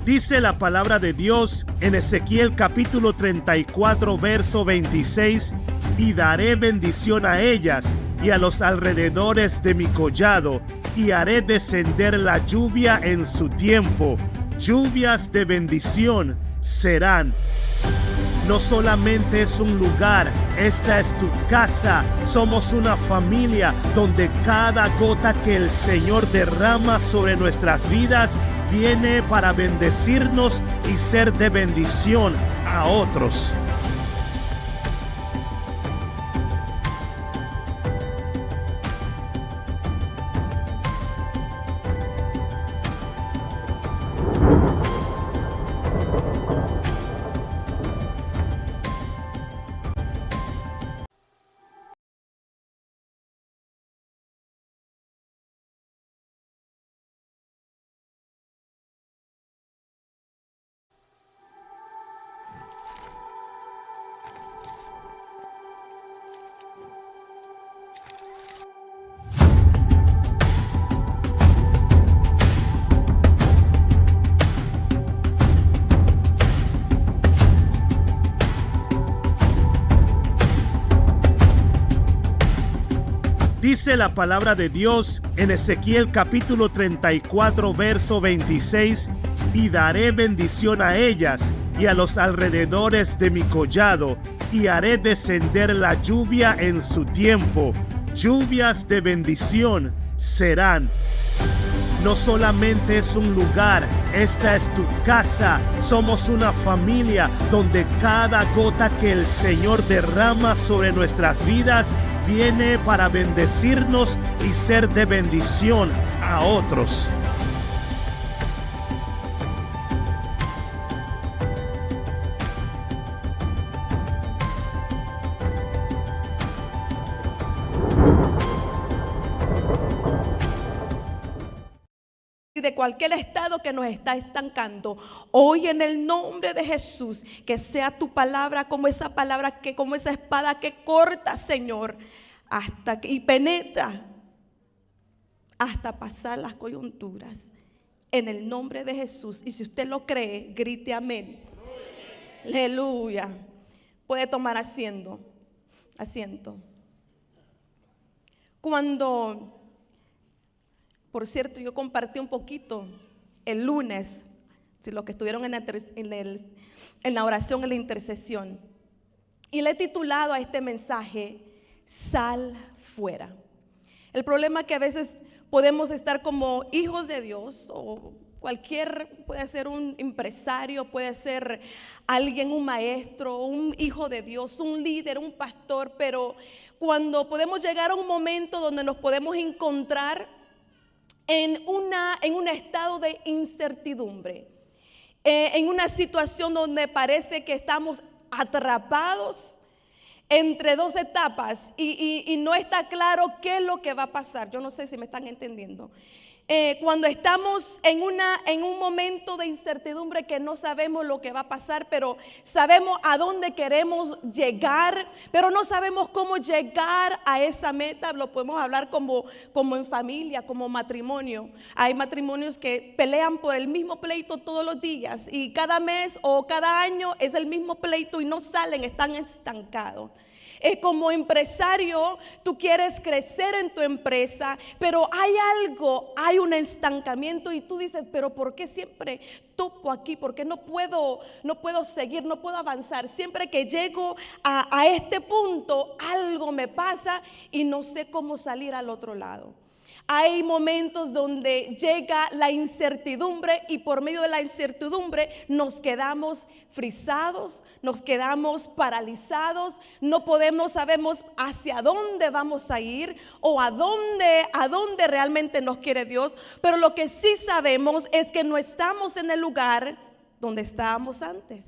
Dice la palabra de Dios en Ezequiel capítulo 34, verso 26: y daré bendición a ellas y a los alrededores de mi collado, y haré descender la lluvia en su tiempo. Lluvias de bendición serán. No solamente es un lugar, esta es tu casa. Somos una familia donde cada gota que el Señor derrama sobre nuestras vidas viene para bendecirnos y ser de bendición a otros. Dice la palabra de Dios en Ezequiel capítulo 34, verso 26: y daré bendición a ellas y a los alrededores de mi collado, y haré descender la lluvia en su tiempo. Lluvias de bendición serán. No solamente es un lugar, esta es tu casa. Somos una familia donde cada gota que el Señor derrama sobre nuestras vidas viene para bendecirnos y ser de bendición a otros. De cualquier estado que nos está estancando, hoy en el nombre de Jesús, que sea tu palabra como esa palabra, que como esa espada que corta, Señor, hasta que, y penetra hasta pasar las coyunturas, en el nombre de Jesús. Y si usted lo cree, grite amén. Aleluya. Puede tomar asiento. Por cierto, yo compartí un poquito el lunes, si los que estuvieron en la oración, en la intercesión, y le he titulado a este mensaje: sal fuera. El problema es que a veces podemos estar como hijos de Dios, o puede ser un empresario, puede ser alguien, un maestro, un hijo de Dios, un líder, un pastor, pero cuando podemos llegar a un momento donde nos podemos encontrar en un estado de incertidumbre, en una situación donde parece que estamos atrapados entre dos etapas y no está claro qué es lo que va a pasar. Yo no sé si me están entendiendo. Cuando estamos en un momento de incertidumbre que no sabemos lo que va a pasar, pero sabemos a dónde queremos llegar, pero no sabemos cómo llegar a esa meta. Lo podemos hablar como en familia, como matrimonio. Hay matrimonios que pelean por el mismo pleito todos los días, y cada mes o cada año es el mismo pleito y no salen, están estancados. Como empresario, tú quieres crecer en tu empresa, pero hay un estancamiento y tú dices, pero ¿por qué siempre topo aquí? ¿Por qué no puedo seguir, no puedo avanzar? Siempre que llego a este punto, algo me pasa y no sé cómo salir al otro lado. Hay momentos donde llega la incertidumbre y por medio de la incertidumbre nos quedamos frisados, nos quedamos paralizados, no sabemos hacia dónde vamos a ir o a dónde realmente nos quiere Dios. Pero lo que sí sabemos es que no estamos en el lugar donde estábamos antes.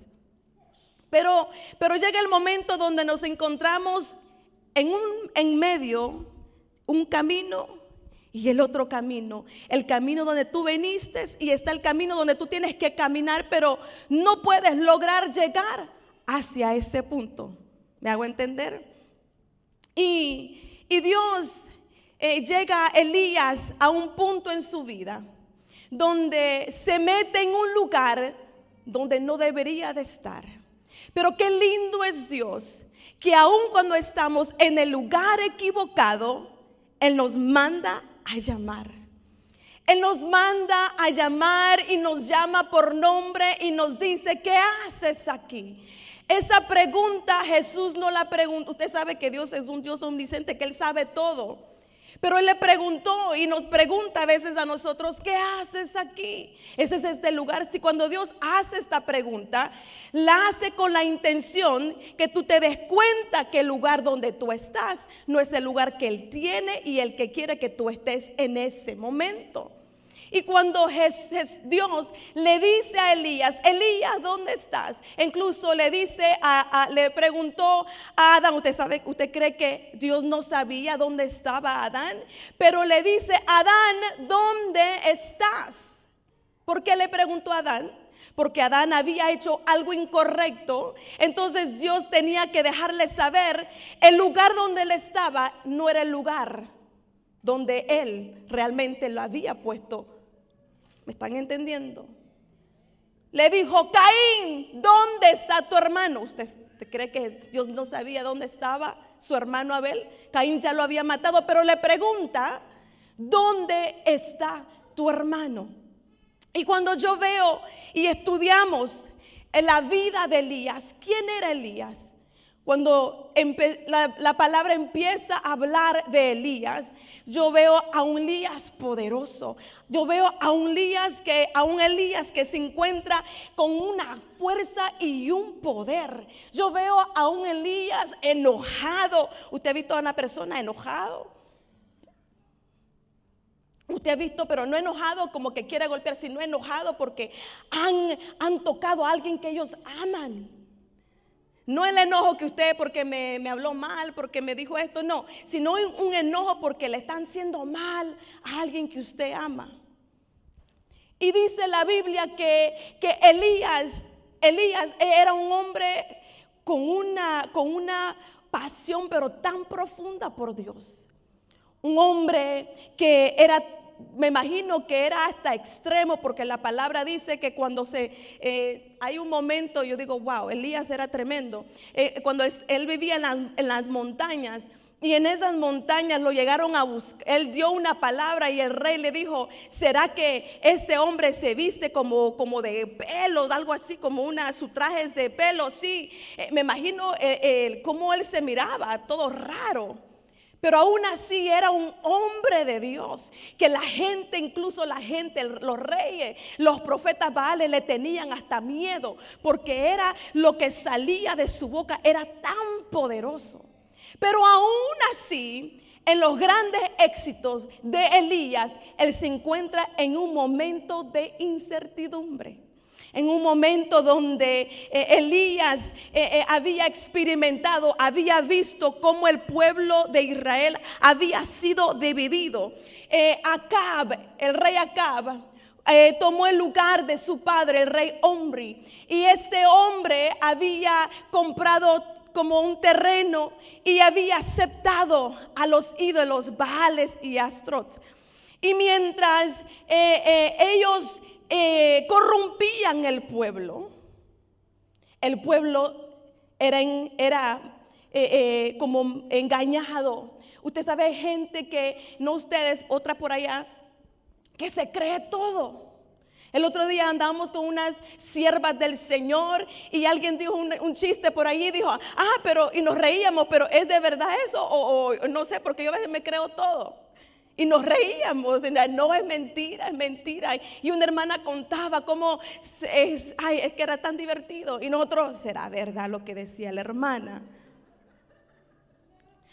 Pero llega el momento donde nos encontramos en medio, un camino y el otro camino, el camino donde tú viniste, y está el camino donde tú tienes que caminar, pero no puedes lograr llegar hacia ese punto. ¿Me hago entender? Y Dios llega Elías a un punto en su vida donde se mete en un lugar donde no debería de estar. Pero qué lindo es Dios, que aun cuando estamos en el lugar equivocado, Él nos manda a llamar. Él nos manda a llamar y nos llama por nombre y nos dice, ¿qué haces aquí? Esa pregunta Jesús no la preguntó. Usted sabe que Dios es un Dios omnisciente, que Él sabe todo. Pero Él le preguntó y nos pregunta a veces a nosotros, ¿qué haces aquí? Ese es este lugar. Si cuando Dios hace esta pregunta, la hace con la intención que tú te des cuenta que el lugar donde tú estás no es el lugar que Él tiene y el que quiere que tú estés en ese momento. Y cuando Dios le dice a Elías, Elías, ¿dónde estás? Incluso le dice, le preguntó a Adán, usted cree que Dios no sabía dónde estaba Adán, pero le dice, Adán, ¿dónde estás? ¿Por qué le preguntó a Adán? Porque Adán había hecho algo incorrecto. Entonces Dios tenía que dejarle saber, el lugar donde él estaba no era el lugar donde él realmente lo había puesto. ¿Me están entendiendo? Le dijo, Caín, ¿dónde está tu hermano? ¿Usted cree que Dios no sabía dónde estaba su hermano Abel? Caín ya lo había matado, pero le pregunta, ¿dónde está tu hermano? Y cuando yo veo y estudiamos en la vida de Elías, ¿quién era Elías? Cuando la palabra empieza a hablar de Elías, yo veo a un Elías poderoso. Yo veo a un Elías que se encuentra con una fuerza y un poder. Yo veo a un Elías enojado. ¿Usted ha visto a una persona enojado? Usted ha visto, pero no enojado como que quiere golpear, sino enojado porque han tocado a alguien que ellos aman. No el enojo que usted porque me habló mal, porque me dijo esto, no, sino un enojo porque le están haciendo mal a alguien que usted ama. Y dice la Biblia que Elías era un hombre con una pasión pero tan profunda por Dios. Un hombre que era, me imagino que era hasta extremo, porque la palabra dice que cuando hay un momento, yo digo, wow, Elías era tremendo. Cuando él vivía en las montañas, y en esas montañas lo llegaron a buscar. Él dio una palabra y el rey le dijo, ¿será que este hombre se viste como de pelos, algo así, como su traje es de pelo? Sí, me imagino cómo él se miraba, todo raro. Pero aún así era un hombre de Dios, que la gente, incluso la gente, los reyes, los profetas Baales le tenían hasta miedo, porque era lo que salía de su boca, era tan poderoso. Pero aún así, en los grandes éxitos de Elías, él se encuentra en un momento de incertidumbre. En un momento donde Elías había experimentado, había visto cómo el pueblo de Israel había sido dividido. El rey Acab tomó el lugar de su padre, el rey Omri. Y este hombre había comprado como un terreno y había aceptado a los ídolos Baales y Astrot. Y mientras ellos corrompían el pueblo era como engañado. Usted sabe, hay gente que, no ustedes, otra por allá, que se cree todo. El otro día andábamos con unas siervas del Señor y alguien dijo un chiste por ahí y dijo, pero, y nos reíamos, pero ¿es de verdad eso? O no sé, porque yo a veces me creo todo. Y nos reíamos, no, es mentira, es mentira. Y una hermana contaba cómo es que era tan divertido. Y nosotros, ¿será verdad lo que decía la hermana?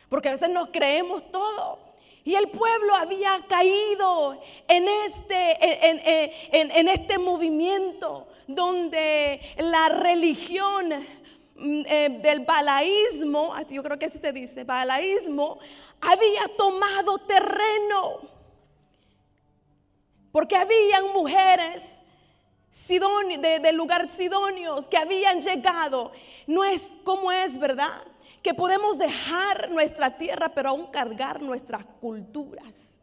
Porque a veces nos creemos todo. Y el pueblo había caído en este movimiento donde la religión del balaísmo, yo creo que así se dice, balaísmo, había tomado terreno, porque habían mujeres del lugar sidonios que habían llegado. No es como es, ¿verdad? Que podemos dejar nuestra tierra pero aún cargar nuestras culturas.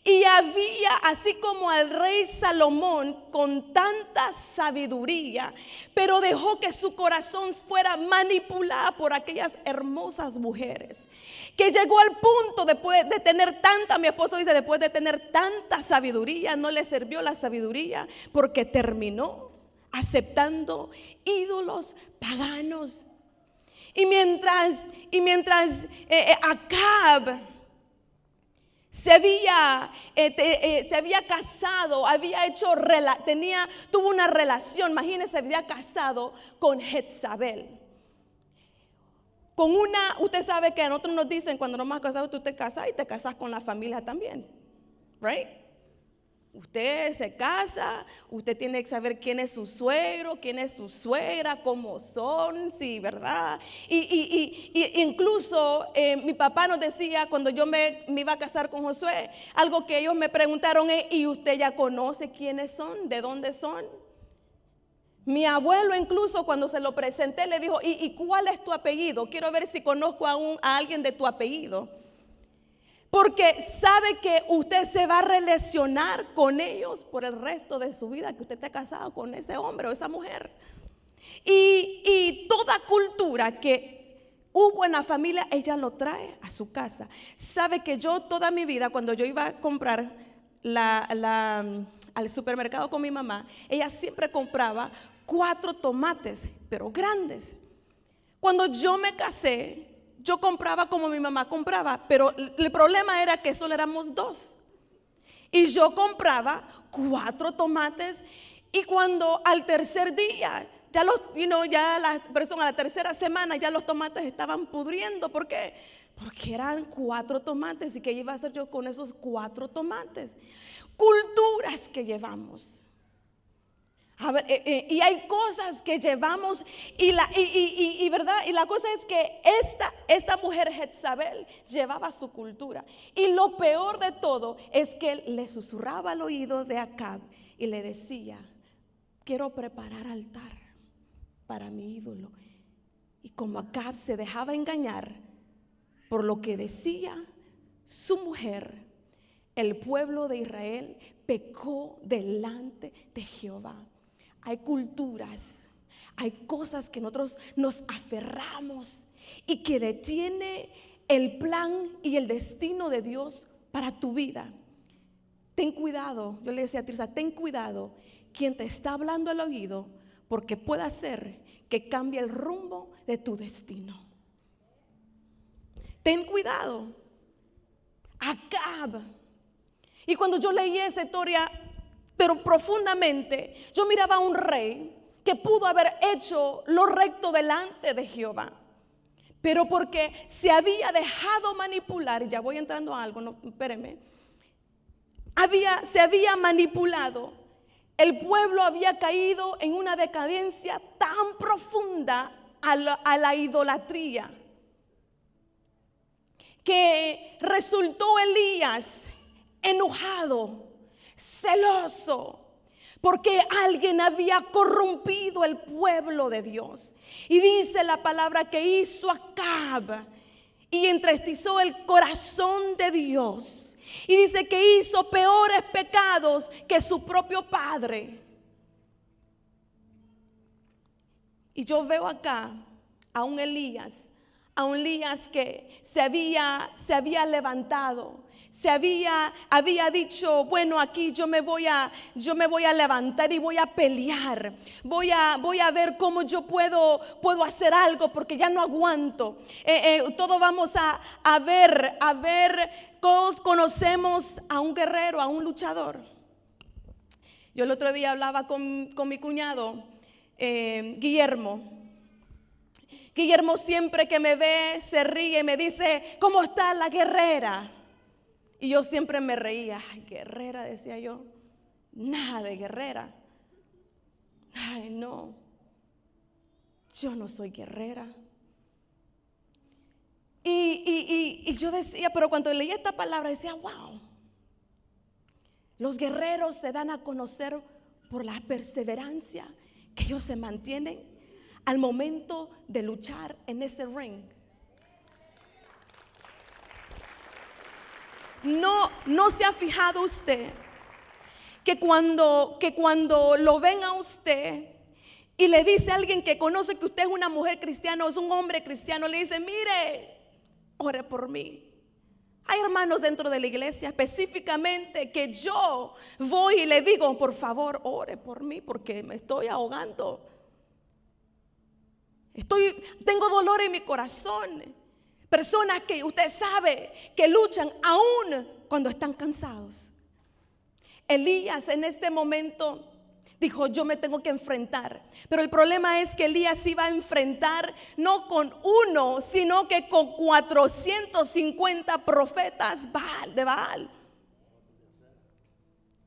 Y había, así como al rey Salomón, con tanta sabiduría, pero dejó que su corazón fuera manipulado por aquellas hermosas mujeres, que llegó al punto después de tener tanta, mi esposo dice, después de tener tanta sabiduría, no le sirvió la sabiduría, porque terminó aceptando ídolos paganos. Y mientras Acab se había casado, tuvo una relación, imagínense, se había casado con Jezabel. Usted sabe que a nosotros nos dicen cuando nos hemos casado, tú te casas y te casas con la familia también, right? Usted se casa, usted tiene que saber quién es su suegro, quién es su suegra, cómo son, sí, ¿verdad? Y incluso mi papá nos decía cuando yo me iba a casar con Josué, algo que ellos me preguntaron es, ¿y usted ya conoce quiénes son? ¿De dónde son? Mi abuelo incluso cuando se lo presenté le dijo, ¿y cuál es tu apellido? Quiero ver si conozco a alguien de tu apellido. Porque sabe que usted se va a relacionar con ellos por el resto de su vida, que usted esté casado con ese hombre o esa mujer. Y toda cultura que hubo en la familia, ella lo trae a su casa. Sabe que yo toda mi vida, cuando yo iba a comprar al supermercado con mi mamá, ella siempre compraba 4 tomates, pero grandes. Cuando yo me casé, yo compraba como mi mamá compraba, pero el problema era que solo éramos 2. Y yo compraba 4 tomates, y cuando al tercer día, ya la tercera semana ya los tomates estaban pudriendo. ¿Por qué? Porque eran 4 tomates, y ¿qué iba a hacer yo con esos 4 tomates? Culturas que llevamos. A ver, y hay cosas que llevamos ¿verdad? Y la cosa es que esta mujer Jezabel llevaba su cultura. Y lo peor de todo es que él le susurraba al oído de Acab y le decía, quiero preparar altar para mi ídolo. Y como Acab se dejaba engañar por lo que decía su mujer, el pueblo de Israel pecó delante de Jehová. Hay culturas, hay cosas que nosotros nos aferramos y que detiene el plan y el destino de Dios para tu vida. Ten cuidado, yo le decía a Tirsa, ten cuidado quien te está hablando al oído, porque puede hacer que cambie el rumbo de tu destino. Ten cuidado. Acab. Y cuando yo leí esa historia, pero profundamente, yo miraba a un rey que pudo haber hecho lo recto delante de Jehová, pero porque se había dejado manipular, y ya voy entrando a algo, no, espérenme, se había manipulado, el pueblo había caído en una decadencia tan profunda a la idolatría, que resultó Elías enojado, celoso, porque alguien había corrompido el pueblo de Dios. Y dice la palabra que hizo Acab y entristezó el corazón de Dios. Y dice que hizo peores pecados que su propio padre. Y yo veo acá a un Elías que se había levantado. Había dicho, bueno, aquí yo me voy a levantar y voy a pelear. Voy a ver cómo yo puedo hacer algo, porque ya no aguanto. Todos vamos a ver, todos conocemos a un guerrero, a un luchador. Yo el otro día hablaba con mi cuñado, Guillermo. Guillermo siempre que me ve se ríe y me dice, ¿cómo está la guerrera? Y yo siempre me reía. Ay, guerrera, decía yo. Nada de guerrera. Ay, no. Yo no soy guerrera. Y yo decía, pero cuando leía esta palabra decía, wow. Los guerreros se dan a conocer por la perseverancia que ellos se mantienen al momento de luchar en ese ring. No se ha fijado usted que cuando lo ven a usted y le dice a alguien que conoce que usted es una mujer cristiana o es un hombre cristiano, le dice: mire, ore por mí. Hay hermanos dentro de la iglesia específicamente que yo voy y le digo: por favor, ore por mí porque me estoy ahogando. Tengo dolor en mi corazón. Personas que usted sabe que luchan aún cuando están cansados. Elías en este momento dijo: yo me tengo que enfrentar. Pero el problema es que Elías iba a enfrentar no con uno, sino que con 450 profetas de Baal.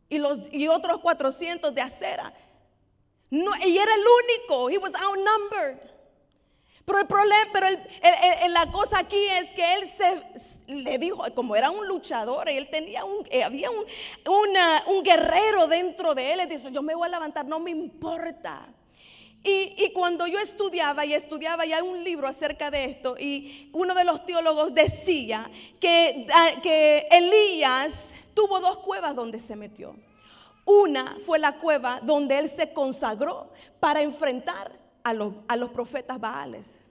Y otros 400 de Acera. No, y era el único. He was outnumbered. Pero el problema, la cosa aquí es que él le dijo, como era un luchador, él tenía había un guerrero dentro de él. Él dice: yo me voy a levantar, no me importa. Y cuando yo estudiaba y hay un libro acerca de esto, y uno de los teólogos decía que Elías tuvo 2 cuevas donde se metió. Una fue la cueva donde él se consagró para enfrentar a los profetas Baales.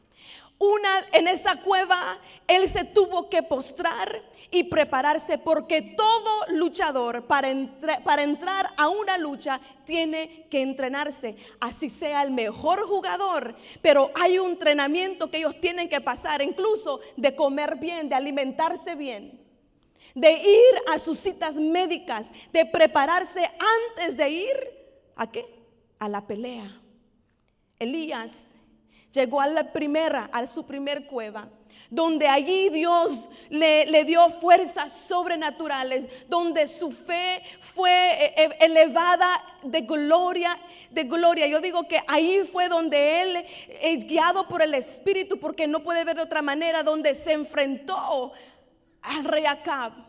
En esa cueva él se tuvo que postrar y prepararse, porque todo luchador para entrar a una lucha tiene que entrenarse, así sea el mejor jugador. Pero hay un entrenamiento que ellos tienen que pasar, incluso de comer bien, de alimentarse bien, de ir a sus citas médicas, de prepararse antes de ir ¿a qué? A la pelea. Elías llegó a su primer cueva, donde allí Dios le dio fuerzas sobrenaturales, donde su fe fue elevada de gloria. Yo digo que ahí fue donde él, guiado por el Espíritu, porque no puede ver de otra manera, donde se enfrentó al rey Acab.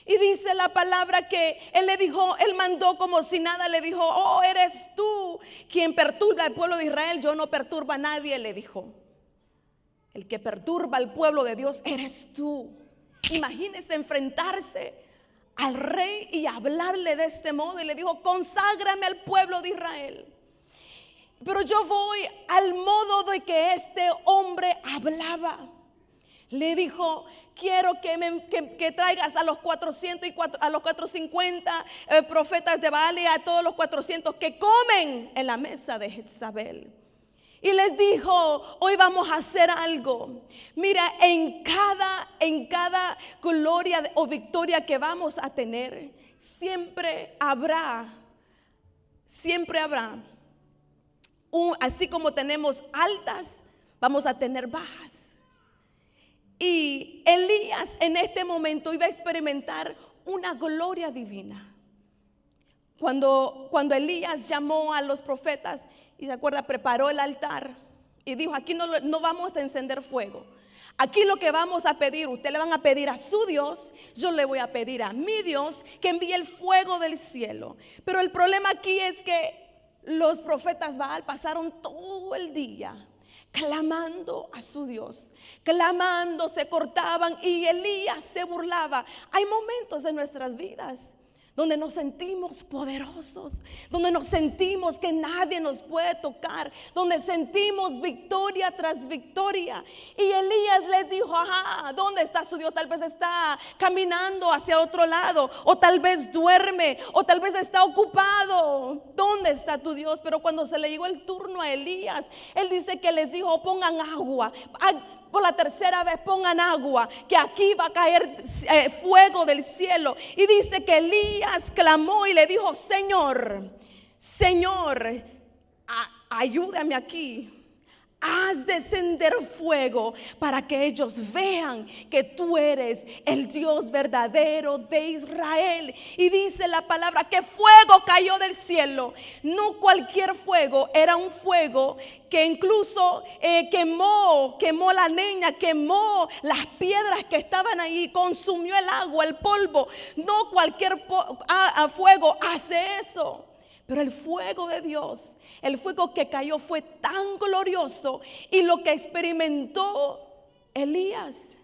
Y dice la palabra que él mandó como si nada, le dijo: oh, eres tú quien perturba al pueblo de Israel. Yo no perturbo a nadie, le dijo. El que perturba al pueblo de Dios eres tú. Imagínese enfrentarse al rey y hablarle de este modo. Y le dijo: conságrame al pueblo de Israel. Pero yo voy al modo de que este hombre hablaba. Le dijo: quiero que traigas a los 400 y a los 450 profetas de Baal, y a todos los 400 que comen en la mesa de Jezabel. Y les dijo: hoy vamos a hacer algo. Mira, en cada gloria o victoria que vamos a tener, siempre habrá, así como tenemos altas, vamos a tener bajas. Y Elías en este momento iba a experimentar una gloria divina. Cuando Elías llamó a los profetas, y se acuerda, preparó el altar y dijo: aquí no vamos a encender fuego. Aquí lo que vamos a pedir, usted le van a pedir a su Dios, yo le voy a pedir a mi Dios que envíe el fuego del cielo. Pero el problema aquí es que los profetas Baal pasaron todo el día clamando a su Dios, clamando, se cortaban, y Elías se burlaba. Hay momentos en nuestras vidas donde nos sentimos poderosos, donde nos sentimos que nadie nos puede tocar, donde sentimos victoria tras victoria. Y Elías les dijo: ajá, ¿dónde está su Dios? Tal vez está caminando hacia otro lado, o tal vez duerme, o tal vez está ocupado. ¿Dónde está tu Dios? Pero cuando se le llegó el turno a Elías, él dice que les dijo: pongan agua. Por la tercera vez pongan agua, que aquí va a caer fuego del cielo. Y dice que Elías clamó y le dijo: Señor, ayúdame aquí. Haz descender fuego para que ellos vean que tú eres el Dios verdadero de Israel. Y dice la palabra que fuego cayó del cielo. No cualquier fuego, era un fuego que incluso quemó la leña, quemó las piedras que estaban ahí, consumió el agua, el polvo. No cualquier fuego hace eso. Pero el fuego de Dios, el fuego que cayó fue tan glorioso, y lo que experimentó Elías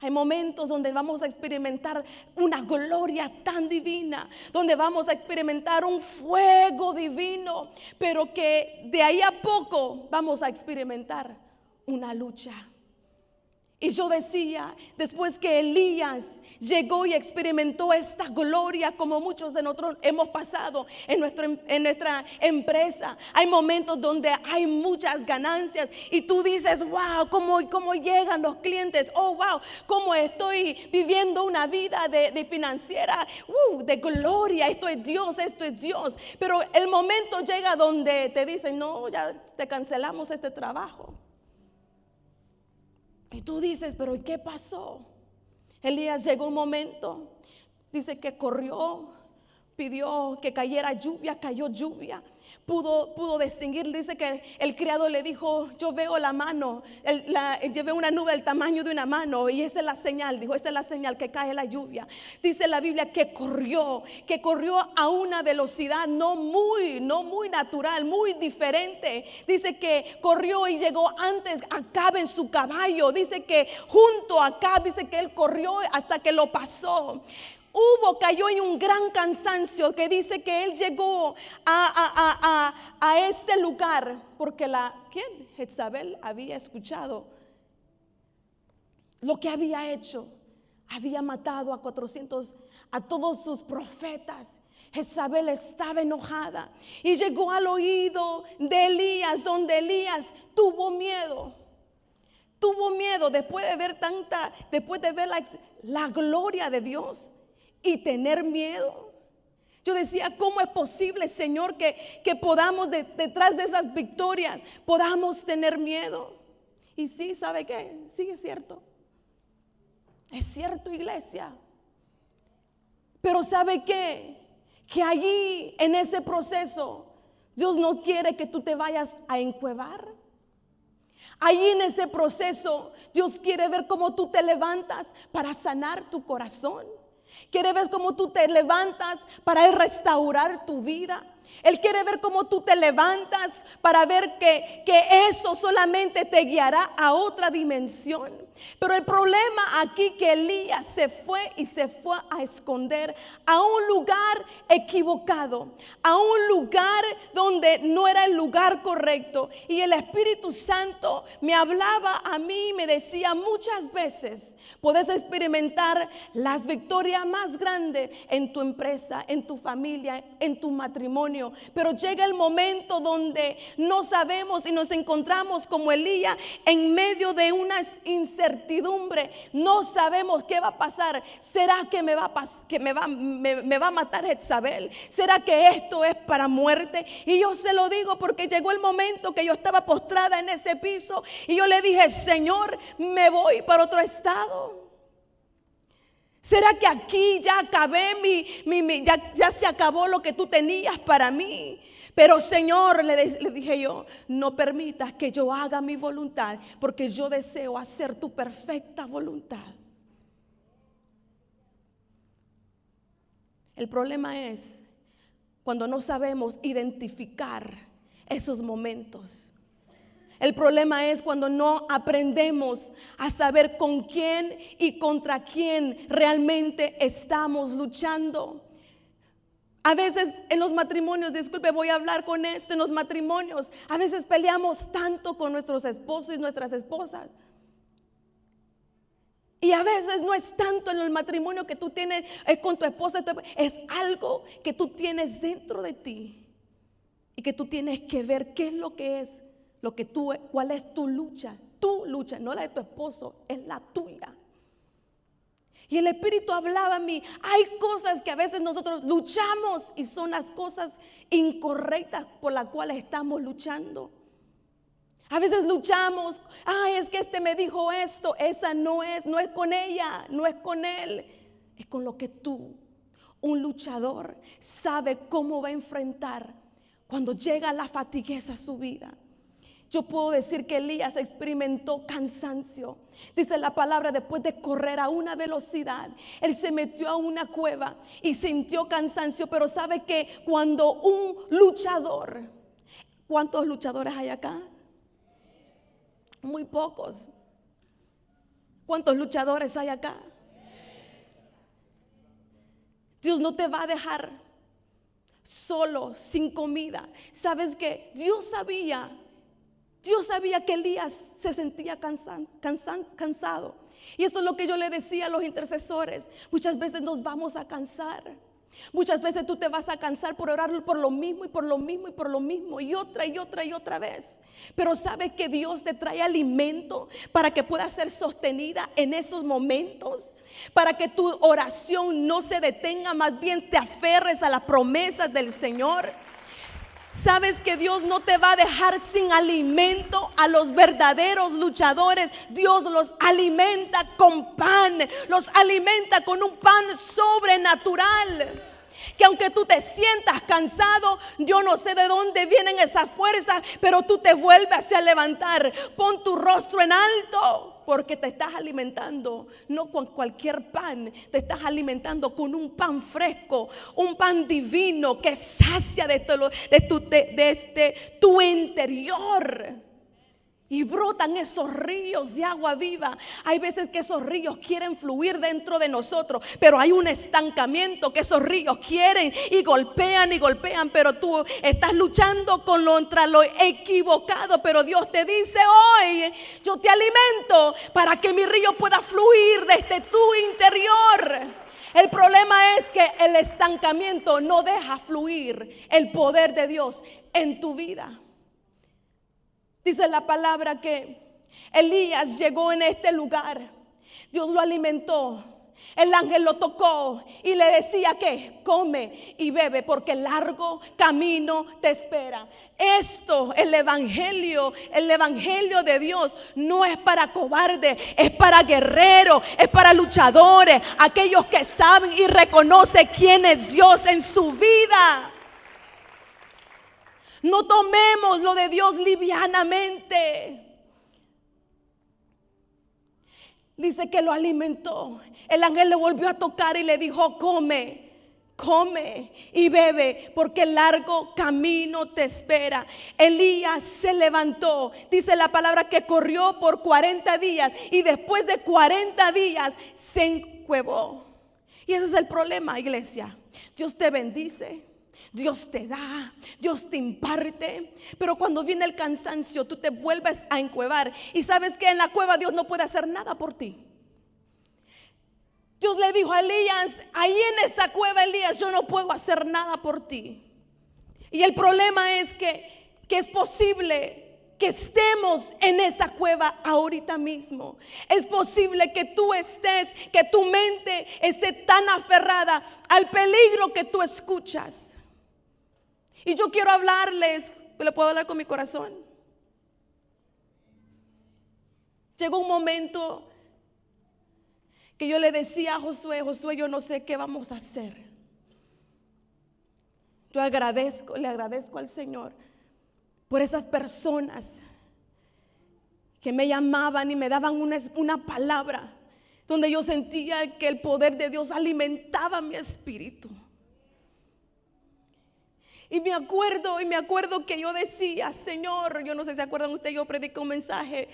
Hay momentos donde vamos a experimentar una gloria tan divina, donde vamos a experimentar un fuego divino, pero que de ahí a poco vamos a experimentar una lucha. Y yo decía, después que Elías llegó y experimentó esta gloria, como muchos de nosotros hemos pasado en nuestra empresa, hay momentos donde hay muchas ganancias y tú dices, wow, cómo llegan los clientes, oh wow, cómo estoy viviendo una vida de financiera, de gloria, esto es Dios. Pero el momento llega donde te dicen, no, ya te cancelamos este trabajo. Y tú dices, pero ¿qué pasó? Elías llegó un momento, dice que corrió, pidió que cayera lluvia, cayó lluvia. Pudo distinguir, dice que el criado le dijo, yo veo la mano, yo veo una nube del tamaño de una mano y esa es la señal, dijo, esa es la señal que cae la lluvia. Dice la Biblia que corrió a una velocidad no muy natural, muy diferente. Dice que corrió y llegó antes a Acab en su caballo. Dice que junto a Acab, dice que él corrió hasta que lo pasó. Cayó en un gran cansancio, que dice que él llegó a este lugar porque Jezabel había escuchado lo que había hecho. Había matado a 400, a todos sus profetas. Jezabel estaba enojada y llegó al oído de Elías, donde Elías tuvo miedo. Después de ver la gloria de Dios y tener miedo. Yo decía, ¿cómo es posible, Señor, que podamos detrás de esas victorias podamos tener miedo? Y sí, ¿sabe qué? Sí, es cierto. Es cierto, iglesia. Pero ¿sabe qué? Que allí, en ese proceso, Dios no quiere que tú te vayas a encuevar. Allí en ese proceso, Dios quiere ver cómo tú te levantas para sanar tu corazón. Quiere ver cómo tú te levantas para restaurar tu vida. Él quiere ver cómo tú te levantas para ver que eso solamente te guiará a otra dimensión. Pero el problema aquí, que Elías se fue a esconder a un lugar equivocado, a un lugar donde no era el lugar correcto. Y el Espíritu Santo me hablaba a mí y me decía, muchas veces puedes experimentar las victorias más grandes en tu empresa, en tu familia, en tu matrimonio, pero llega el momento donde no sabemos y nos encontramos como Elías en medio de una incertidumbre. No sabemos qué va a pasar. ¿Será que me va a matar Jezabel? ¿Será que esto es para muerte? Y yo se lo digo porque llegó el momento que yo estaba postrada en ese piso y yo le dije, Señor, me voy para otro estado. ¿Será que aquí ya acabé ya se acabó lo que tú tenías para mí? Pero Señor, le dije yo, no permitas que yo haga mi voluntad, porque yo deseo hacer tu perfecta voluntad. El problema es cuando no sabemos identificar esos momentos. El problema es cuando no aprendemos a saber con quién y contra quién realmente estamos luchando. A veces en los matrimonios, disculpe, voy a hablar con esto, en los matrimonios, a veces peleamos tanto con nuestros esposos y nuestras esposas. Y a veces no es tanto en el matrimonio que tú tienes con tu esposa, es algo que tú tienes dentro de ti y que tú tienes que ver qué es lo que es. ¿Cuál es tu lucha? Tu lucha, no la de tu esposo, es la tuya. Y el Espíritu hablaba a mí. Hay cosas que a veces nosotros luchamos y son las cosas incorrectas por las cuales estamos luchando. A veces luchamos, es que este me dijo esto, esa no es con ella, no es con él, es con lo que tú, un luchador, sabe cómo va a enfrentar cuando llega la fatigueza a su vida. Yo puedo decir que Elías experimentó cansancio. Dice la palabra, después de correr a una velocidad, él se metió a una cueva y sintió cansancio. Pero sabe que cuando un luchador, ¿cuántos luchadores hay acá? Muy pocos. ¿Cuántos luchadores hay acá? Dios no te va a dejar solo, sin comida. ¿Sabes qué? Dios sabía que Elías se sentía cansado. Y eso es lo que yo le decía a los intercesores. Muchas veces nos vamos a cansar. Muchas veces tú te vas a cansar por orar por lo mismo y por lo mismo y por lo mismo y otra vez. Pero sabes que Dios te trae alimento para que puedas ser sostenida en esos momentos, para que tu oración no se detenga, más bien te aferres a las promesas del Señor. Sabes que Dios no te va a dejar sin alimento a los verdaderos luchadores. Dios los alimenta con pan, los alimenta con un pan sobrenatural. Que aunque tú te sientas cansado, yo no sé de dónde vienen esas fuerzas, pero tú te vuelves a levantar. Pon tu rostro en alto, porque te estás alimentando no con cualquier pan, te estás alimentando con un pan fresco, un pan divino que sacia de tu interior. Y brotan esos ríos de agua viva. Hay veces que esos ríos quieren fluir dentro de nosotros, pero hay un estancamiento que esos ríos quieren y golpean, pero tú estás luchando contra lo equivocado. Pero Dios te dice hoy: yo te alimento para que mi río pueda fluir desde tu interior. El problema es que el estancamiento no deja fluir el poder de Dios en tu vida. Dice la palabra que Elías llegó en este lugar. Dios lo alimentó. El ángel lo tocó y le decía que come y bebe, porque largo camino te espera. Esto, el evangelio de Dios no es para cobardes, es para guerreros, es para luchadores, aquellos que saben y reconocen quién es Dios en su vida. No tomemos lo de Dios livianamente. Dice que lo alimentó. El ángel le volvió a tocar y le dijo: come y bebe, porque largo camino te espera. Elías se levantó. Dice la palabra que corrió por 40 días y después de 40 días se encuevó. Y ese es el problema, iglesia. Dios te bendice, Dios te da, Dios te imparte, pero cuando viene el cansancio tú te vuelves a encuevar. Y sabes que en la cueva Dios no puede hacer nada por ti. Dios le dijo a Elías: ahí en esa cueva, Elías, yo no puedo hacer nada por ti. Y el problema es que es posible que estemos en esa cueva ahorita mismo. Es posible que tú estés, que tu mente esté tan aferrada al peligro que tú escuchas. Y yo quiero hablarles, ¿le puedo hablar con mi corazón? Llegó un momento que yo le decía a Josué: Josué, yo no sé qué vamos a hacer. Yo le agradezco al Señor por esas personas que me llamaban y me daban una palabra donde yo sentía que el poder de Dios alimentaba mi espíritu. Y me acuerdo que yo decía: Señor, yo no sé si se acuerdan ustedes, yo prediqué un mensaje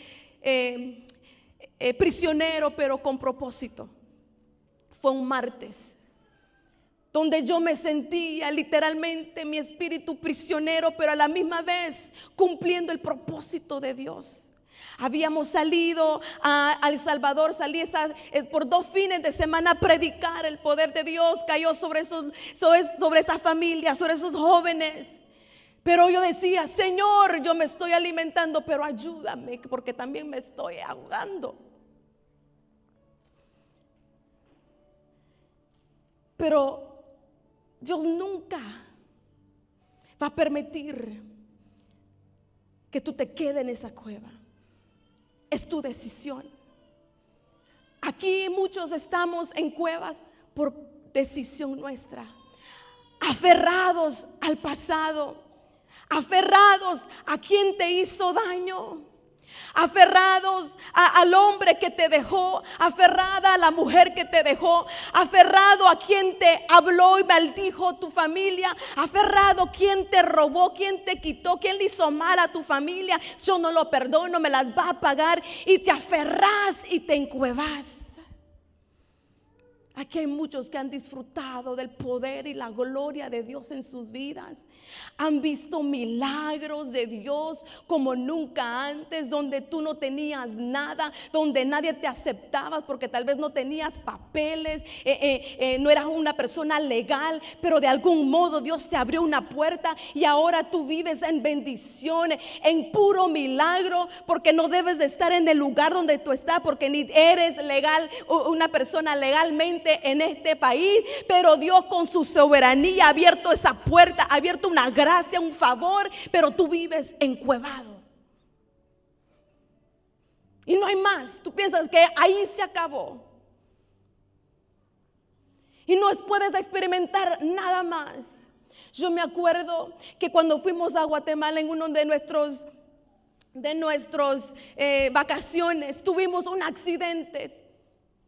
prisionero pero con propósito. Fue un martes donde yo me sentía literalmente mi espíritu prisionero, pero a la misma vez cumpliendo el propósito de Dios. Habíamos salido a El Salvador, salí por 2 fines de semana a predicar. El poder de Dios cayó sobre esas familias, sobre esos jóvenes. Pero yo decía: Señor, yo me estoy alimentando, pero ayúdame, porque también me estoy ahogando. Pero Dios nunca va a permitir que tú te quedes en esa cueva. Es tu decisión. Aquí muchos estamos en cuevas por decisión nuestra, aferrados al pasado, aferrados a quien te hizo daño, aferrados al hombre que te dejó, aferrada a la mujer que te dejó, aferrado a quien te habló y maldijo tu familia, aferrado a quien te robó, quien te quitó, quien le hizo mal a tu familia. Yo no lo perdono, me las va a pagar, y te aferras y te encuevas. Aquí hay muchos que han disfrutado del poder y la gloria de Dios en sus vidas. Han visto milagros de Dios como nunca antes, donde tú no tenías nada, donde nadie te aceptaba porque tal vez no tenías papeles, no eras una persona legal, pero de algún modo Dios te abrió una puerta y ahora tú vives en bendición, en puro milagro, porque no debes de estar en el lugar donde tú estás, porque ni eres legal, una persona legalmente en este país, pero Dios con su soberanía ha abierto esa puerta, ha abierto una gracia, un favor, pero tú vives encuevado y no hay más. Tú piensas que ahí se acabó y no puedes experimentar nada más. Yo me acuerdo que cuando fuimos a Guatemala en uno de nuestros vacaciones, tuvimos un accidente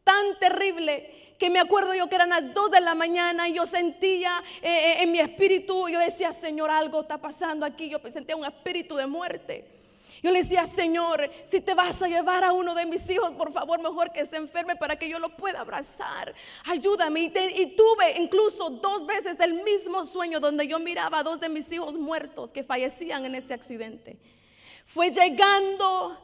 tan terrible que me acuerdo yo que eran las 2 de la mañana y yo sentía en mi espíritu, yo decía: Señor, algo está pasando aquí. Yo sentía un espíritu de muerte. Yo le decía: Señor, si te vas a llevar a uno de mis hijos, por favor, mejor que se enferme para que yo lo pueda abrazar. Ayúdame. Y tuve incluso 2 veces el mismo sueño donde yo miraba a 2 de mis hijos muertos que fallecían en ese accidente. Fue llegando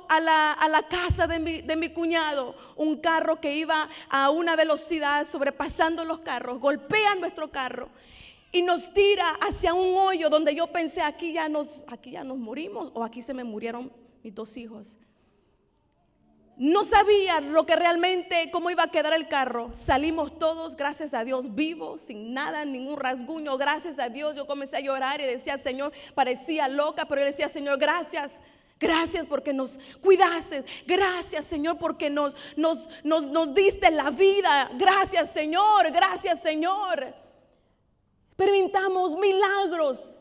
a la casa de mi cuñado un carro que iba a una velocidad sobrepasando los carros, golpea nuestro carro y nos tira hacia un hoyo donde yo pensé: aquí ya nos morimos, o aquí se me murieron mis 2 hijos. No sabía lo que realmente, cómo iba a quedar el carro. Salimos todos, gracias a Dios, vivos, sin nada, ningún rasguño, gracias a Dios. Yo comencé a llorar y decía: Señor, parecía loca, pero yo decía: Señor, gracias. Gracias porque nos cuidaste. Gracias, Señor, porque nos diste la vida. Gracias, Señor. Gracias, Señor. Experimentamos milagros.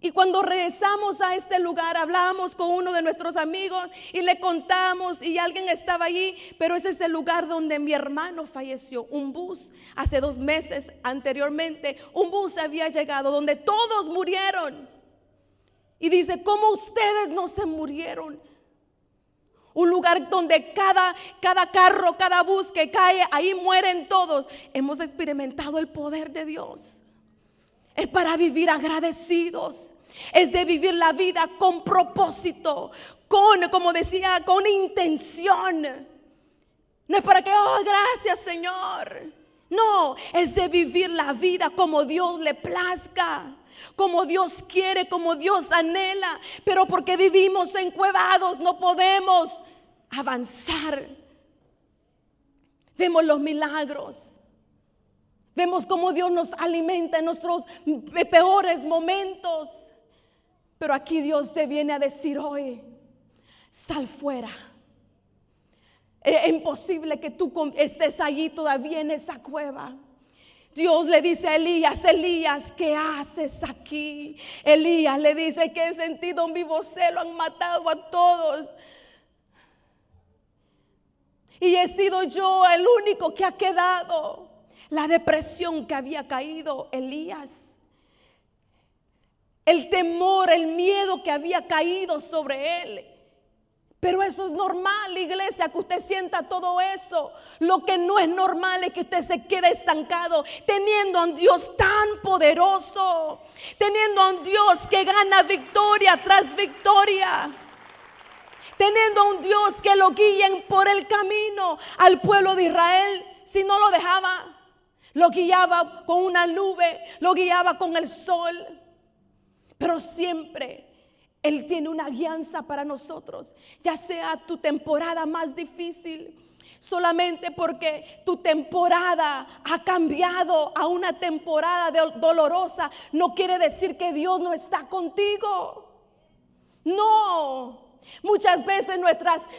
Y cuando regresamos a este lugar, hablábamos con uno de nuestros amigos y le contamos, y alguien estaba allí, pero ese es el lugar donde mi hermano falleció. Un bus, hace 2 meses anteriormente, un bus había llegado donde todos murieron. Y dice: ¿cómo ustedes no se murieron? Un lugar donde cada carro, cada bus que cae, ahí mueren todos. Hemos experimentado el poder de Dios. Es para vivir agradecidos. Es de vivir la vida con propósito, como decía, con intención. No es para que: oh, gracias, Señor. No, es de vivir la vida como Dios le plazca, como Dios quiere, como Dios anhela. Pero porque vivimos encuevados no podemos avanzar. Vemos los milagros, vemos cómo Dios nos alimenta en nuestros peores momentos. Pero aquí Dios te viene a decir hoy: sal fuera. Es imposible que tú estés allí todavía en esa cueva. Dios le dice a Elías: Elías, ¿qué haces aquí? Elías le dice: que he sentido un vivo celo, han matado a todos y he sido yo el único que ha quedado. La depresión que había caído Elías, el temor, el miedo que había caído sobre él. Pero eso es normal, iglesia, que usted sienta todo eso. Lo que no es normal es que usted se quede estancado, teniendo a un Dios tan poderoso, teniendo a un Dios que gana victoria tras victoria, teniendo a un Dios que lo guíen por el camino. Al pueblo de Israel, si no lo dejaba, lo guiaba con una nube, lo guiaba con el sol. Pero siempre Él tiene una guianza para nosotros, ya sea tu temporada más difícil. Solamente porque tu temporada ha cambiado a una temporada dolorosa, no quiere decir que Dios no está contigo. No. Muchas veces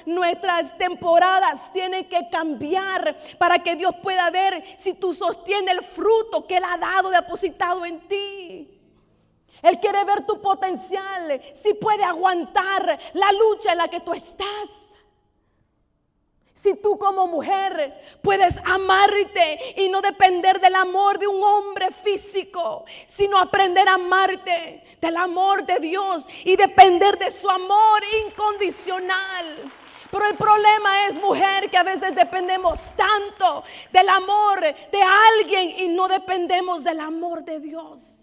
nuestras temporadas tienen que cambiar para que Dios pueda ver si tú sostienes el fruto que Él ha dado, depositado en ti. Él quiere ver tu potencial, si puede aguantar la lucha en la que tú estás. Si tú como mujer puedes amarte y no depender del amor de un hombre físico, sino aprender a amarte del amor de Dios y depender de su amor incondicional. Pero el problema es, mujer, que a veces dependemos tanto del amor de alguien y no dependemos del amor de Dios.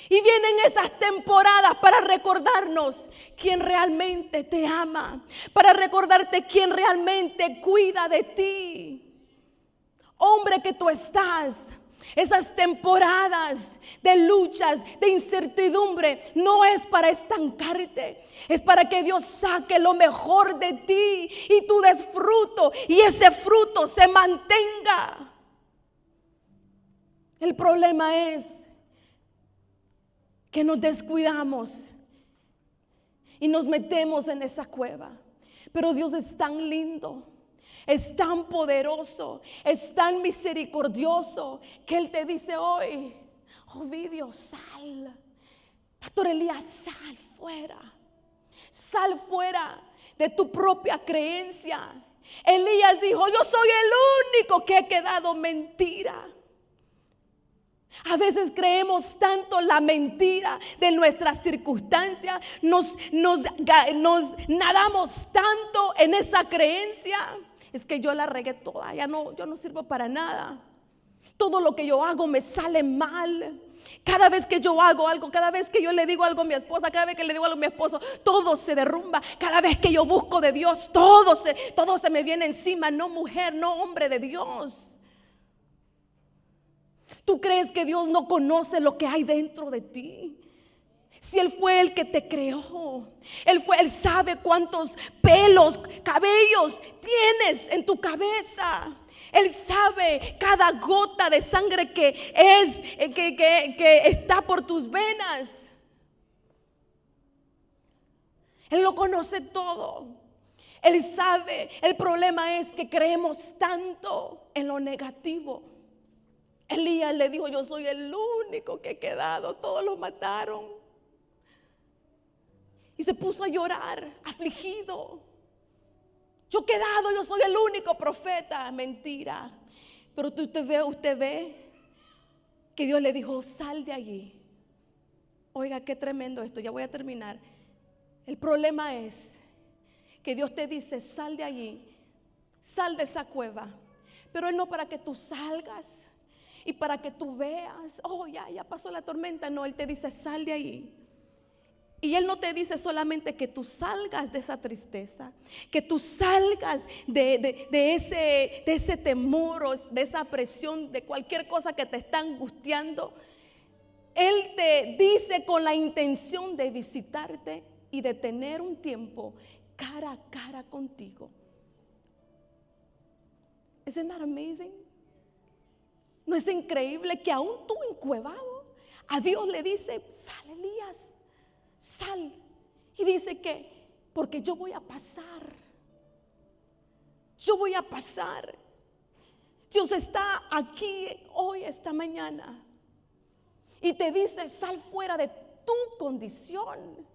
Y vienen esas temporadas para recordarnos quién realmente te ama, para recordarte quién realmente cuida de ti. Hombre que tú estás, esas temporadas de luchas, de incertidumbre, no es para estancarte, es para que Dios saque lo mejor de ti y tú des fruto y ese fruto se mantenga. El problema es que nos descuidamos y nos metemos en esa cueva. Pero Dios es tan lindo, es tan poderoso, es tan misericordioso, que Él te dice hoy: Ovidio, sal. Pastor Elías, sal fuera de tu propia creencia. Elías dijo: yo soy el único que he quedado mentira. A veces creemos tanto la mentira de nuestras circunstancias, nos nadamos tanto en esa creencia. Es que yo la regué toda, yo no sirvo para nada. Todo lo que yo hago me sale mal. Cada vez que yo hago algo, cada vez que yo le digo algo a mi esposa, cada vez que le digo algo a mi esposo, todo se derrumba. Cada vez que yo busco de Dios, todo se me viene encima. No, mujer, no, hombre de Dios. ¿Tú crees que Dios no conoce lo que hay dentro de ti? Si Él fue el que te creó, Él sabe cuántos pelos, cabellos tienes en tu cabeza. Él sabe cada gota de sangre que está por tus venas. Él lo conoce todo. Él sabe. El problema es que creemos tanto en lo negativo. Elías le dijo: yo soy el único que he quedado, todos lo mataron. Y se puso a llorar, afligido. Yo he quedado, yo soy el único profeta. Mentira. Pero usted ve que Dios le dijo: sal de allí. Oiga, qué tremendo esto, ya voy a terminar. El problema es que Dios te dice: sal de allí, sal de esa cueva. Pero Él no para que tú salgas y para que tú veas, oh, ya pasó la tormenta. No, Él te dice: sal de ahí. Y Él no te dice solamente que tú salgas de esa tristeza, que tú salgas de ese temor o de esa presión, de cualquier cosa que te está angustiando. Él te dice con la intención de visitarte y de tener un tiempo cara a cara contigo. Isn't that amazing? ¿No es increíble que aún tú encuevado, a Dios le dice: sal, Elías, sal? Y dice que porque yo voy a pasar. Yo voy a pasar. Dios está aquí hoy, esta mañana, y te dice: sal fuera de tu condición.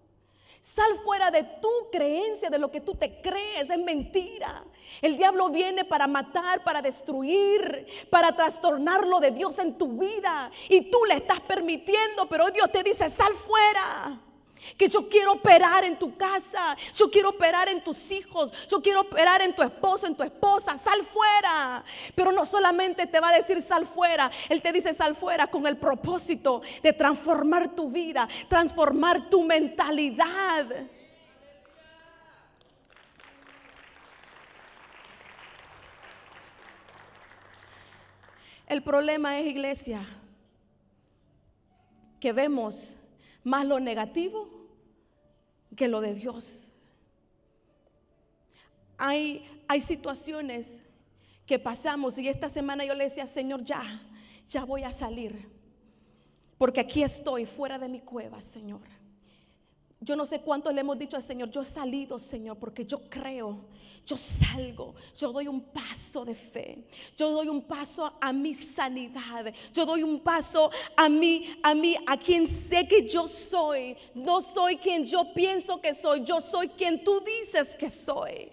Sal fuera de tu creencia, de lo que tú te crees, es mentira. El diablo viene para matar, para destruir, para trastornar lo de Dios en tu vida. Y tú le estás permitiendo, pero Dios te dice: sal fuera. Que yo quiero operar en tu casa, yo quiero operar en tus hijos, yo quiero operar en tu esposo, en tu esposa. Sal fuera. Pero no solamente te va a decir sal fuera, Él te dice sal fuera con el propósito de transformar tu vida, transformar tu mentalidad. El problema es, iglesia, que vemos más lo negativo que lo de Dios. Hay situaciones que pasamos, y esta semana yo le decía: Señor, ya voy a salir, porque aquí estoy fuera de mi cueva, Señor. Yo no sé cuánto le hemos dicho al Señor, yo he salido, Señor, porque yo creo, yo salgo, yo doy un paso de fe, yo doy un paso a mi sanidad, yo doy un paso a quien sé que yo soy. No soy quien yo pienso que soy, yo soy quien tú dices que soy.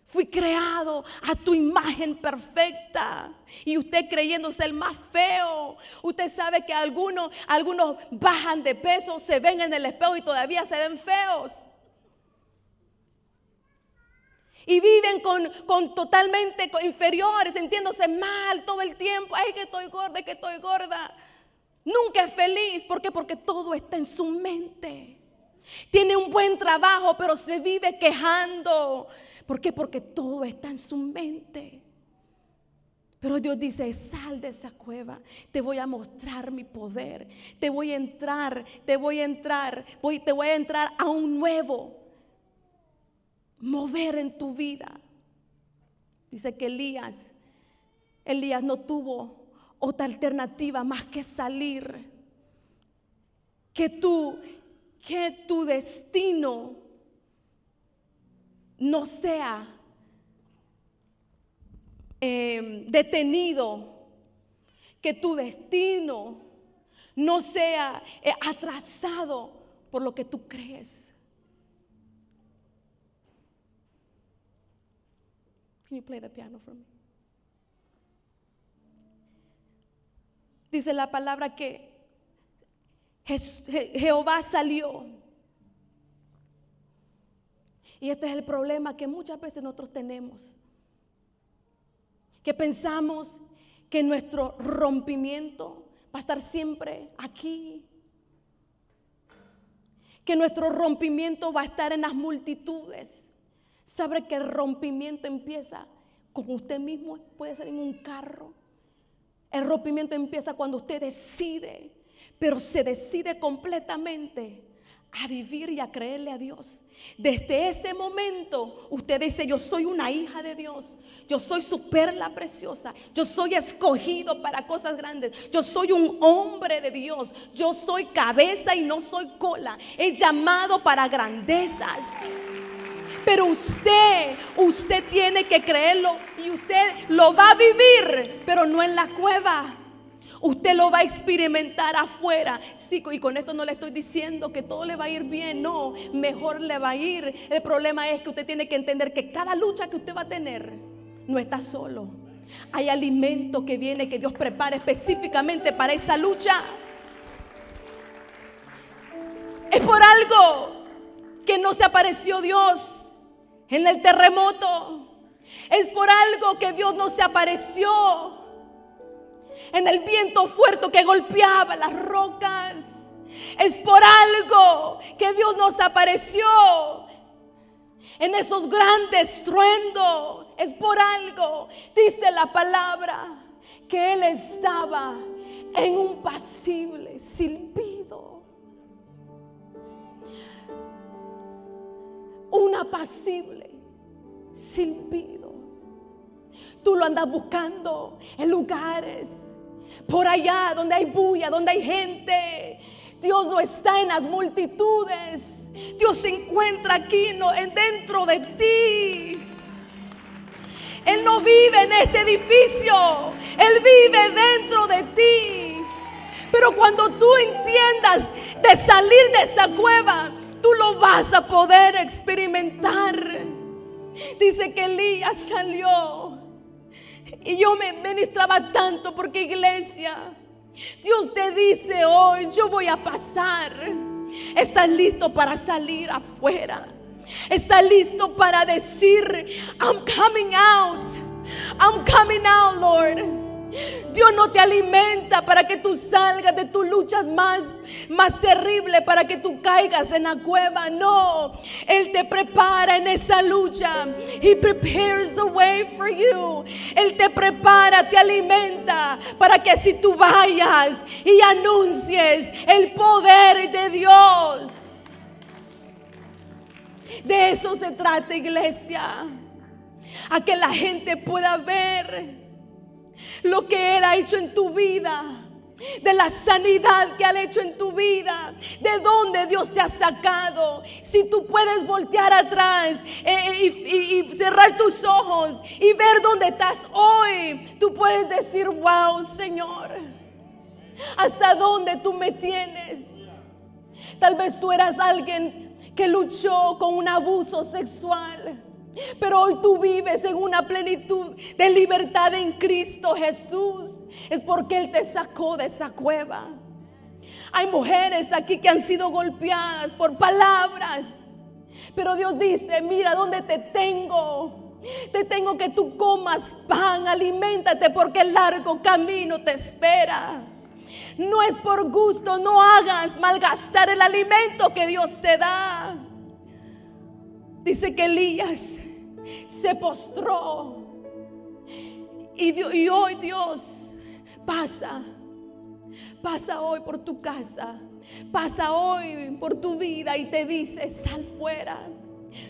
Fui creado a tu imagen perfecta. Y usted creyéndose el más feo. Usted sabe que algunos bajan de peso, se ven en el espejo y todavía se ven feos. Y viven con totalmente inferiores, sintiéndose mal todo el tiempo. Ay, que estoy gorda, que estoy gorda. Nunca es feliz. ¿Por qué? Porque todo está en su mente. Tiene un buen trabajo, pero se vive quejando. ¿Por qué? Porque todo está en su mente. Pero Dios dice, sal de esa cueva, te voy a mostrar mi poder, te voy a entrar a un nuevo mover en tu vida. Dice que Elías no tuvo otra alternativa más que salir, que tu destino no sea detenido, que tu destino no sea atrasado por lo que tú crees. Can you play the piano for me? Dice la palabra que Jehová salió. Y este es el problema que muchas veces nosotros tenemos. Que pensamos que nuestro rompimiento va a estar siempre aquí. Que nuestro rompimiento va a estar en las multitudes. Sabe que el rompimiento empieza con usted mismo, puede ser en un carro. El rompimiento empieza cuando usted decide, pero se decide completamente a vivir y a creerle a Dios. Desde ese momento usted dice, yo soy una hija de Dios, yo soy su perla preciosa, yo soy escogido para cosas grandes, yo soy un hombre de Dios, yo soy cabeza y no soy cola, he llamado para grandezas. Pero usted tiene que creerlo y usted lo va a vivir, pero no en la cueva. Usted lo va a experimentar afuera. Sí, y con esto no le estoy diciendo que todo le va a ir bien. No, mejor le va a ir. El problema es que usted tiene que entender que cada lucha que usted va a tener no está solo. Hay alimento que viene, que Dios prepara específicamente para esa lucha. Es por algo que no se apareció Dios en el terremoto. Es por algo que Dios no se apareció en el viento fuerte que golpeaba las rocas. Es por algo que Dios nos apareció en esos grandes truendos. Es por algo, dice la palabra, que Él estaba en un apacible silbido. Un apacible silbido. Tú lo andas buscando en lugares por allá donde hay bulla, donde hay gente. Dios no está en las multitudes. Dios se encuentra aquí dentro de ti. Él no vive en este edificio, Él vive dentro de ti. Pero cuando tú entiendas de salir de esa cueva, tú lo vas a poder experimentar. Dice que Elías salió. Y yo me ministraba tanto porque, iglesia, Dios te dice hoy, yo voy a pasar. ¿Estás listo para salir afuera? ¿Estás listo para decir, I'm coming out? I'm coming out, Lord. Dios no te alimenta para que tú salgas de tus luchas más terribles, para que tú caigas en la cueva. No, Él te prepara en esa lucha. He prepares the way for you. Él te prepara, te alimenta para que si tú vayas y anuncies el poder de Dios. De eso se trata, iglesia. A que la gente pueda ver lo que Él ha hecho en tu vida, de la sanidad que ha hecho en tu vida, de dónde Dios te ha sacado. Si tú puedes voltear atrás y cerrar tus ojos y ver dónde estás hoy, tú puedes decir: wow, Señor, ¿hasta dónde tú me tienes? Tal vez tú eras alguien que luchó con un abuso sexual, pero hoy tú vives en una plenitud de libertad en Cristo Jesús. Es porque Él te sacó de esa cueva. Hay mujeres aquí que han sido golpeadas por palabras, pero Dios dice: mira dónde te tengo. Te tengo que tú comas pan, aliméntate, porque el largo camino te espera. No es por gusto, no hagas malgastar el alimento que Dios te da. Dice que Elías se postró y hoy Dios pasa hoy por tu casa, pasa hoy por tu vida y te dice: sal fuera.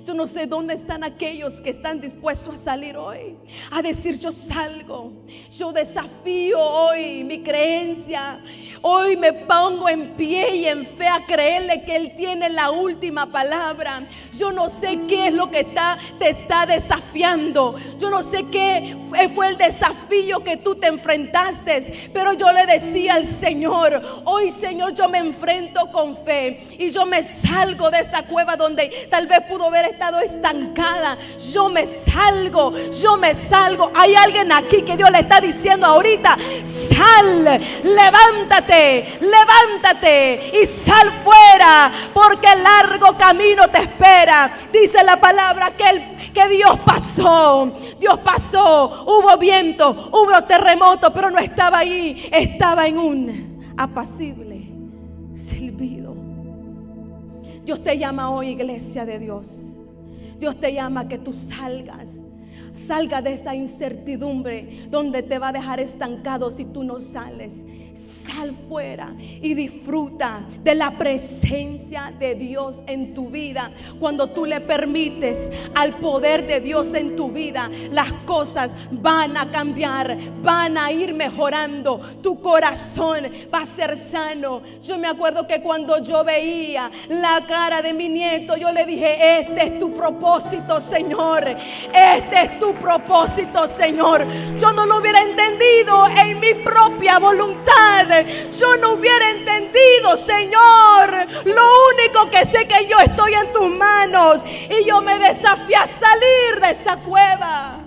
Yo no sé dónde están aquellos que están dispuestos a salir hoy, a decir: yo salgo, yo desafío hoy mi creencia. Hoy me pongo en pie y en fe a creerle que Él tiene la última palabra. Yo no sé qué es lo que te está desafiando. Yo no sé qué fue el desafío que tú te enfrentaste, pero yo le decía al Señor: hoy, Señor, yo me enfrento con fe y yo me salgo de esa cueva donde tal vez pudo haber estado estancada. Yo me salgo. Hay alguien aquí que Dios le está diciendo ahorita: sal, levántate y sal fuera, porque el largo camino te espera. Dice la palabra que Dios pasó, hubo viento, hubo terremoto, pero no estaba ahí, estaba en un apacible silbido. Dios te llama hoy, iglesia de Dios. Dios te llama a que tú salga de esa incertidumbre donde te va a dejar estancado si tú no sales. Sal fuera y disfruta de la presencia de Dios en tu vida. Cuando tú le permites al poder de Dios en tu vida, las cosas van a cambiar, van a ir mejorando. Tu corazón va a ser sano. Yo me acuerdo que cuando yo veía la cara de mi nieto, yo le dije: este es tu propósito, Señor. Este es tu propósito, Señor. Yo no lo hubiera entendido en mi propia voluntad. Yo no hubiera entendido, Señor. Lo único que sé que yo estoy en tus manos y yo me desafié a salir de esa cueva.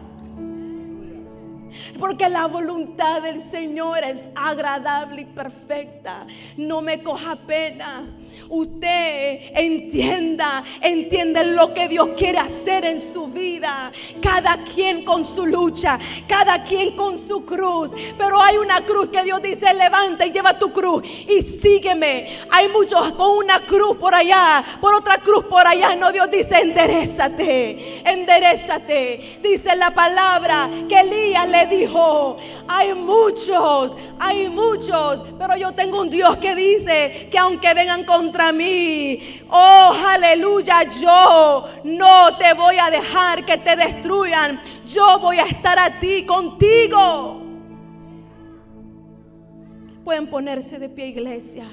Porque la voluntad del Señor es agradable y perfecta. No me coja pena. Usted entiende lo que Dios quiere hacer en su vida. Cada quien con su lucha, cada quien con su cruz. Pero hay una cruz que Dios dice: levanta y lleva tu cruz y sígueme. Hay muchos con una cruz por allá, por otra cruz por allá. No, Dios dice: enderézate. Dice la palabra que Elías le dijo: hay muchos, pero yo tengo un Dios que dice que aunque vengan contra mí, oh aleluya, yo no te voy a dejar que te destruyan. Yo voy a estar a ti, contigo. Pueden ponerse de pie, iglesia.